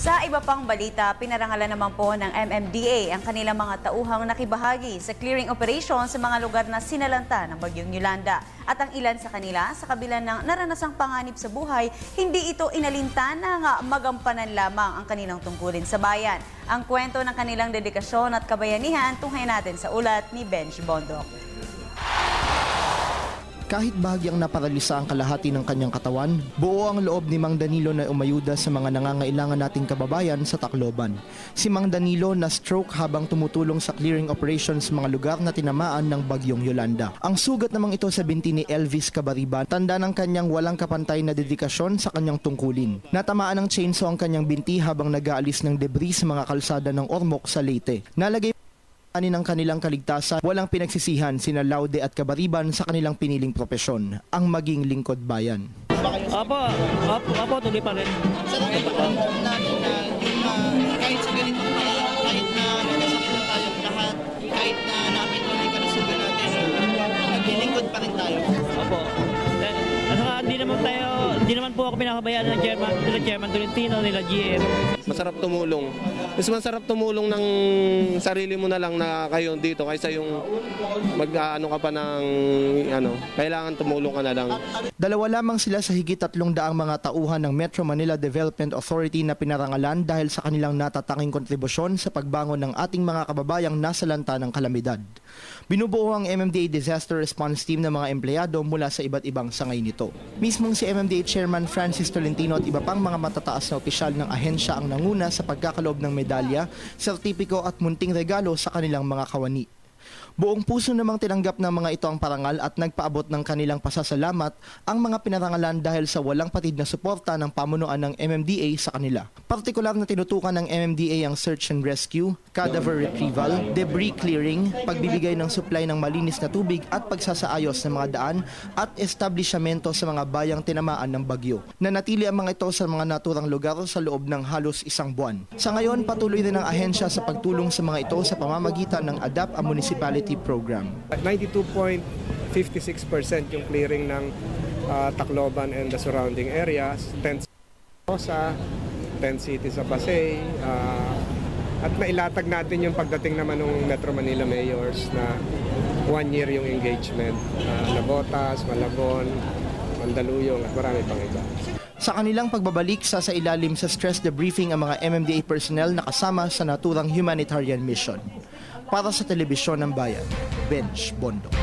Sa iba pang balita, pinarangalan naman po ng MMDA ang kanilang mga tauhang nakibahagi sa clearing operation sa mga lugar na sinalanta ng Bagyong Yolanda. At ang ilan sa kanila, sa kabila ng naranasang panganib sa buhay, hindi ito inalintana nga magampanan lamang ang kanilang tungkulin sa bayan. Ang kwento ng kanilang dedikasyon at kabayanihan, tunghayan natin sa ulat ni Benj Bondok. Kahit bahagyang naparalisa ang kalahati ng kanyang katawan, buo ang loob ni Mang Danilo na umayuda sa mga nangangailangan nating kababayan sa Tacloban. Si Mang Danilo na stroke habang tumutulong sa clearing operations sa mga lugar na tinamaan ng Bagyong Yolanda. Ang sugat namang ito sa binti ni Elvis Cabariban, tanda ng kanyang walang kapantay na dedikasyon sa kanyang tungkulin. Natamaan ng chainsaw ang kanyang binti habang nag-aalis ng debris sa mga kalsada ng Ormoc sa Leyte. Nalagay ng kanilang kaligtasan, walang pinagsisihan sina Laude at Cabariban sa kanilang piniling propesyon, ang maging lingkod bayan. Apo, tuloy pa rin. Sa nakipagpapalong natin na kahit sa ganito kahit na nagkasakit na tayo lahat, kahit na naapektuhan yung kalusugan natin, naglilingkod pa rin tayo. Apo. At saka hindi naman po ako pinakabayaan ng Chairman Tolentino, nila GM. Masarap tumulong. Mas masarap tumulong ng sarili mo na lang na kayo dito kaysa yung mag-ano ka pa ng kailangan tumulong ka na lang. Dalawa lamang sila sa higit 300 mga tauhan ng Metro Manila Development Authority na pinarangalan dahil sa kanilang natatanging kontribusyon sa pagbangon ng ating mga kababayang nasalanta ng kalamidad. Binubuo ang MMDA Disaster Response Team ng mga empleyado mula sa iba't ibang sangay nito. Mismong si MMDA Chairman Francis Tolentino at iba pang mga matataas na opisyal ng ahensya ang nanguna sa pagkakaloob ng medalya, sertipiko at munting regalo sa kanilang mga kawani. Buong puso namang tinanggap ng mga ito ang parangal at nagpaabot ng kanilang pasasalamat ang mga pinarangalan dahil sa walang patid na suporta ng pamunuan ng MMDA sa kanila. Partikular na tinutukan ng MMDA ang search and rescue, cadaver retrieval, debris clearing, pagbibigay ng supply ng malinis na tubig at pagsasaayos ng mga daan at establishmento sa mga bayang tinamaan ng bagyo. Nanatili ang mga ito sa mga naturang lugar sa loob ng halos isang buwan. Sa ngayon, patuloy rin ang ahensya sa pagtulong sa mga ito sa pamamagitan ng ADAP a Municipality Program. 92.56% yung clearing ng Tacloban and the surrounding areas, 10 sa 10 cities sa Pasay, at nailatag natin yung pagdating naman ng Metro Manila Mayors na 1 year yung engagement, Nabotas, Malabon, Mandaluyong at marami pang iba. Sa kanilang pagbabalik sa ilalim sa stress debriefing ang mga MMDA personnel na kasama sa naturang humanitarian mission. Para sa Telebisyon ng Bayan, Benj Bondok.